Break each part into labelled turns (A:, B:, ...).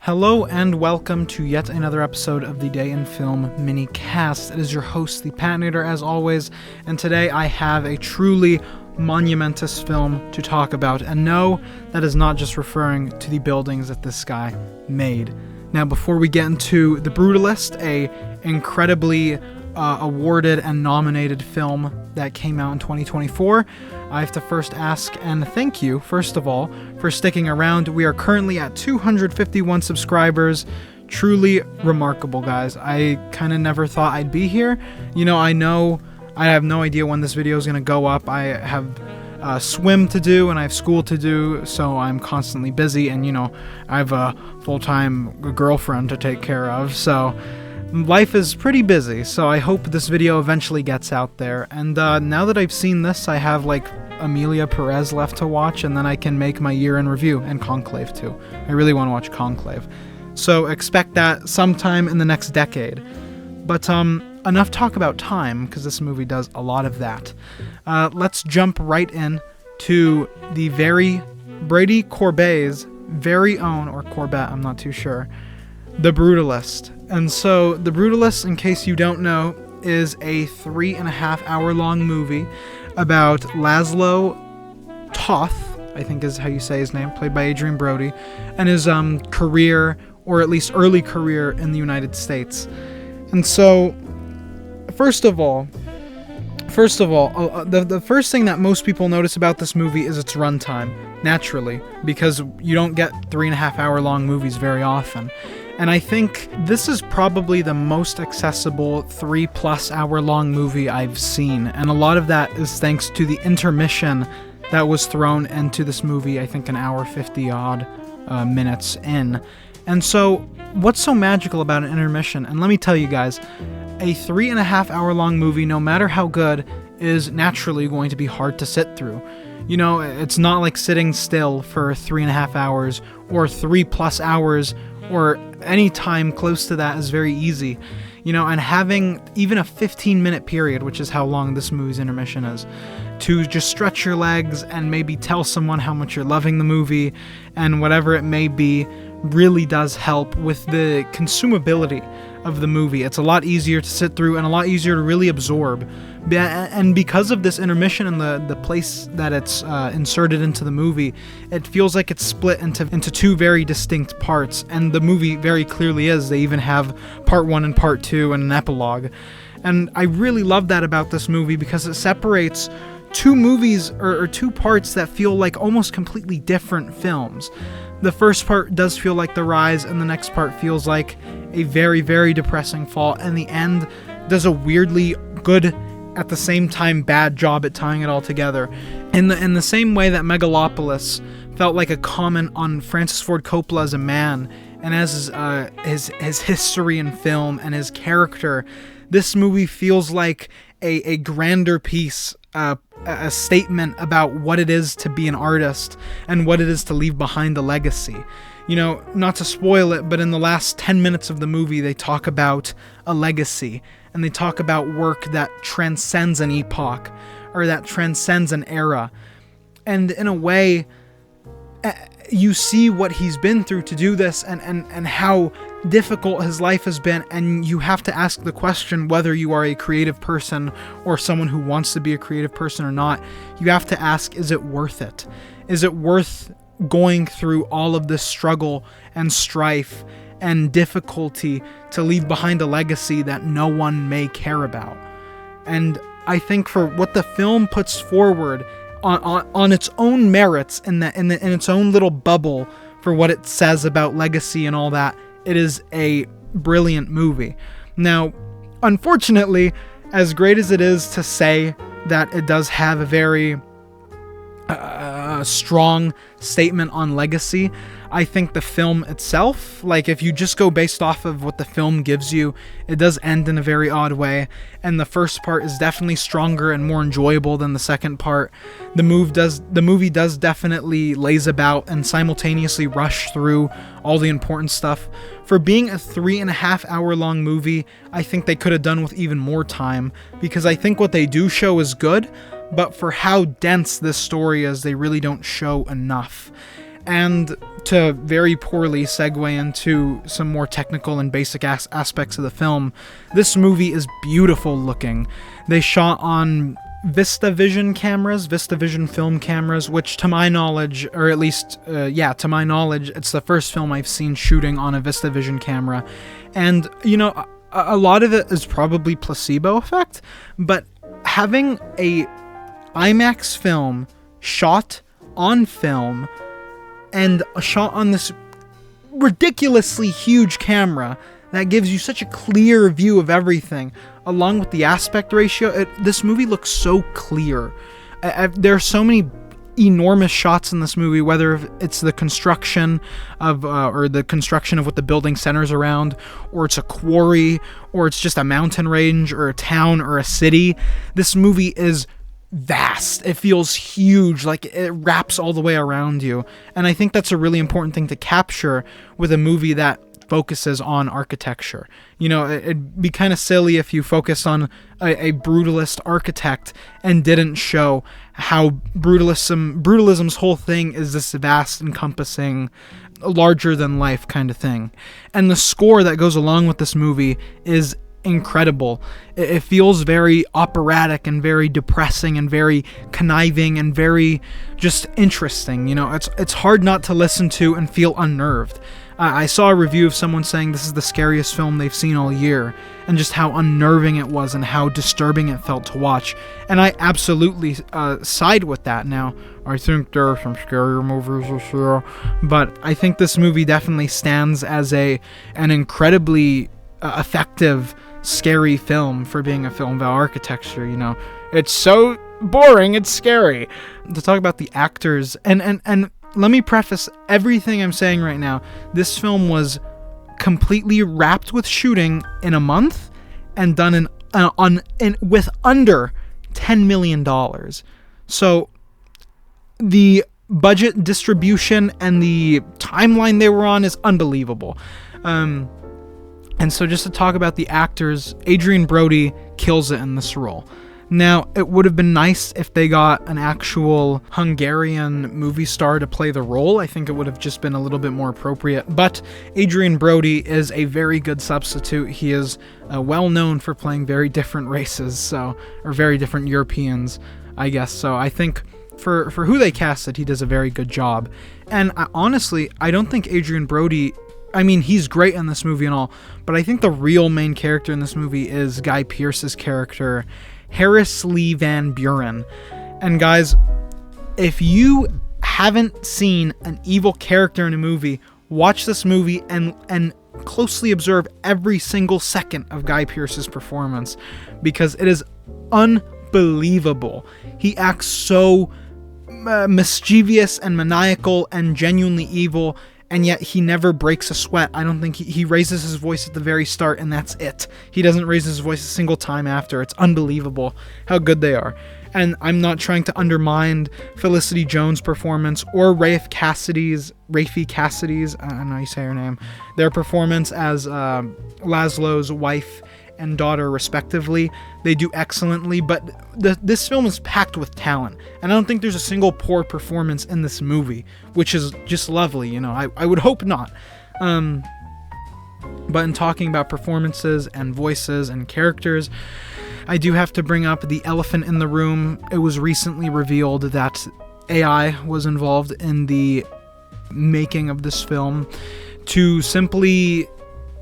A: Hello and welcome to yet another episode of the Day in Film mini cast. It is your host, the Patinator, as always, and today I have a truly monumentous film to talk about, and no, that is not just referring to the buildings that this guy made. Now, before we get into The Brutalist, a incredibly awarded and nominated film that came out in 2024, I have to first ask and thank you, first of all, for sticking around. We are currently at 251 subscribers. Truly remarkable, guys. I kind of never thought I'd be here. I have no idea when this video is going to go up. I have swim to do and I have school to do, so I'm constantly busy, and I have a full-time girlfriend to take care of, so life is pretty busy. So I hope this video eventually gets out there. And now that I've seen this, I have like Amelia Perez left to watch, and then I can make my year in review, and Conclave too. I really want to watch Conclave, so expect that sometime in the next decade. But enough talk about time, because this movie does a lot of that. Let's jump right in to the very Brady Corbet's very own, or Corbett, I'm not too sure, The Brutalist. And so The Brutalist, in case you don't know, is a 3.5 hour long movie about Laszlo Toth, I think is how you say his name, played by Adrian Brody, and his career, or at least early career, in the United States. And so, first of all, the first thing that most people notice about this movie is its runtime, naturally, because you don't get 3.5 hour long movies very often. And I think this is probably the most accessible 3+ hour long movie I've seen, and a lot of that is thanks to the intermission that was thrown into this movie, I think an hour 50 odd minutes in. And so, what's so magical about an intermission? And let me tell you guys, a 3.5 hour long movie, no matter how good, is naturally going to be hard to sit through. It's not like sitting still for 3.5 hours, or 3+ hours, or any time close to that is very easy. And having even a 15-minute period, which is how long this movie's intermission is, to just stretch your legs and maybe tell someone how much you're loving the movie and whatever it may be, really does help with the consumability of the movie. It's a lot easier to sit through and a lot easier to really absorb. And because of this intermission and the place that it's inserted into the movie, it feels like it's split into two very distinct parts. And the movie very clearly is. They even have part 1 and part 2 and an epilogue. And I really love that about this movie, because it separates two movies, or two parts that feel like almost completely different films. The first part does feel like the rise, and the next part feels like a very, very depressing fall, and the end does a weirdly good, at the same time bad job at tying it all together. In the same way that Megalopolis felt like a comment on Francis Ford Coppola as a man, and as his history in film and his character, this movie feels like a grander piece, a statement about what it is to be an artist and what it is to leave behind a legacy. Not to spoil it, but in the last 10 minutes of the movie, they talk about a legacy, and they talk about work that transcends an epoch, or that transcends an era. And in a way, you see what he's been through to do this, and how difficult his life has been, and you have to ask the question, whether you are a creative person or someone who wants to be a creative person or not, you have to ask, is it worth it? Is it worth going through all of this struggle and strife and difficulty to leave behind a legacy that no one may care about? And I think for what the film puts forward on its own merits, in its own little bubble, for what it says about legacy and all that, it is a brilliant movie. Now, unfortunately, as great as it is to say that it does have a very strong statement on legacy, I think the film itself, like if you just go based off of what the film gives you, it does end in a very odd way, and the first part is definitely stronger and more enjoyable than the second part. The movie does definitely laze about and simultaneously rush through all the important stuff. For being a 3.5 hour long movie, I think they could have done with even more time, because I think what they do show is good, but for how dense this story is, they really don't show enough. And to very poorly segue into some more technical and basic aspects of the film, this movie is beautiful looking. They shot on VistaVision film cameras, which to my knowledge, or at least, to my knowledge, it's the first film I've seen shooting on a VistaVision camera. And, a lot of it is probably placebo effect, but having a IMAX film shot on film and shot on this ridiculously huge camera that gives you such a clear view of everything, along with the aspect ratio, this movie looks so clear. There are so many enormous shots in this movie, whether it's the construction of what the building centers around, or it's a quarry, or it's just a mountain range, or a town, or a city. This movie is vast. It feels huge, like it wraps all the way around you. And I think that's a really important thing to capture with a movie that focuses on architecture. It'd be kind of silly if you focused on a brutalist architect and didn't show how brutalism's whole thing is this vast, encompassing, larger than life kind of thing. And the score that goes along with this movie is incredible. It feels very operatic and very depressing and very conniving and very just interesting. It's hard not to listen to and feel unnerved. I saw a review of someone saying this is the scariest film they've seen all year, and just how unnerving it was and how disturbing it felt to watch. And I absolutely side with that. Now, I think there are some scarier movies this year, but I think this movie definitely stands as an incredibly effective, scary film for being a film about architecture. It's so boring, it's scary. To talk about the actors, and let me preface everything I'm saying right now. This film was completely wrapped with shooting in a month and done with under $10 million. So the budget distribution and the timeline they were on is unbelievable. And so just to talk about the actors, Adrien Brody kills it in this role. Now, it would have been nice if they got an actual Hungarian movie star to play the role. I think it would have just been a little bit more appropriate. But Adrien Brody is a very good substitute. He is well known for playing very different races, or very different Europeans, I guess. So I think for who they casted, he does a very good job. And honestly, I don't think Adrien Brody... I mean, he's great in this movie and all, but I think the real main character in this movie is Guy Pearce's character, Harris Lee Van Buren. And guys, if you haven't seen an evil character in a movie, watch this movie and closely observe every single second of Guy Pearce's performance, because it is unbelievable. He acts so mischievous and maniacal and genuinely evil, and yet he never breaks a sweat. I don't think he raises his voice at the very start, and that's it. He doesn't raise his voice a single time after. It's unbelievable how good they are. And I'm not trying to undermine Felicity Jones' performance or Rafe Cassidy's, I don't know how you say her name, their performance as Laszlo's wife and daughter respectively. They do excellently, but this film is packed with talent, and I don't think there's a single poor performance in this movie, which is just lovely. I would hope not. But in talking about performances and voices and characters, I do have to bring up the elephant in the room. It was recently revealed that AI was involved in the making of this film to simply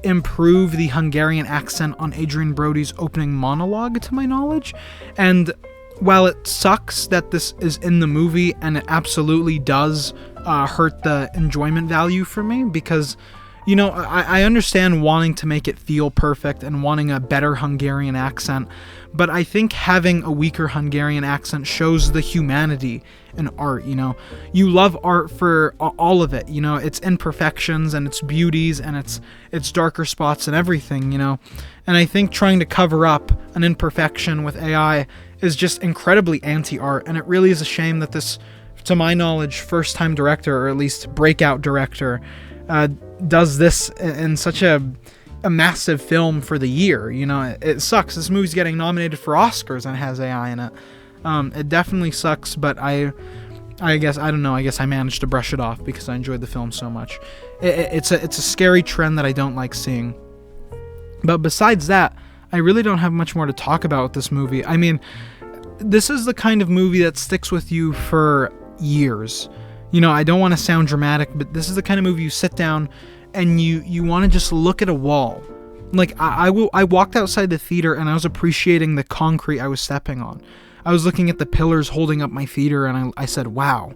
A: improve the Hungarian accent on Adrien Brody's opening monologue, to my knowledge. And while it sucks that this is in the movie, and it absolutely does hurt the enjoyment value for me, because I understand wanting to make it feel perfect and wanting a better Hungarian accent, but I think having a weaker Hungarian accent shows the humanity in art. You love art for all of it, its imperfections and its beauties and its darker spots and everything, and I think trying to cover up an imperfection with AI is just incredibly anti-art, and it really is a shame that this, to my knowledge, first-time director, or at least breakout director, does this in such a massive film for the year. It sucks. This movie's getting nominated for Oscars and has AI in it. It definitely sucks, but I I guess I don't know. I guess I managed to brush it off because I enjoyed the film so much. It's a scary trend that I don't like seeing. But besides that, I really don't have much more to talk about with this movie. I mean, this is the kind of movie that sticks with you for years. You know, I don't want to sound dramatic, but this is the kind of movie you sit down and you want to just look at a wall. Like, I walked outside the theater and I was appreciating the concrete I was stepping on. I was looking at the pillars holding up my theater and I said, wow,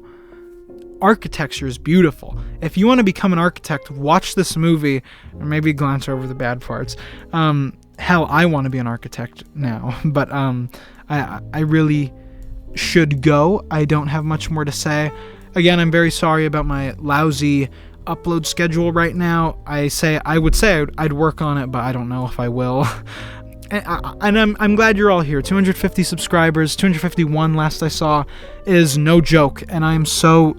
A: architecture is beautiful. If you want to become an architect, watch this movie, or maybe glance over the bad parts. Hell, I want to be an architect now, but I really should go. I don't have much more to say. Again, I'm very sorry about my lousy upload schedule right now. I would say I'd work on it, but I don't know if I will. And I'm glad you're all here. 250 subscribers, 251 last I saw, is no joke, and I am so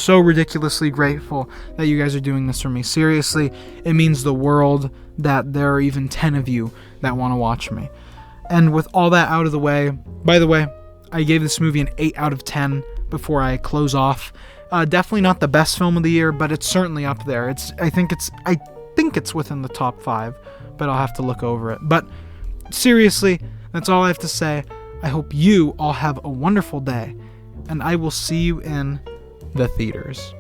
A: ridiculously grateful that you guys are doing this for me. Seriously, it means the world that there are even 10 of you that want to watch me. And with all that out of the way, by the way, I gave this movie an 8 out of 10 before I close off. Definitely not the best film of the year, but it's certainly up there. I think it's within the top 5, but I'll have to look over it. But seriously, that's all I have to say. I hope you all have a wonderful day, and I will see you in the theaters.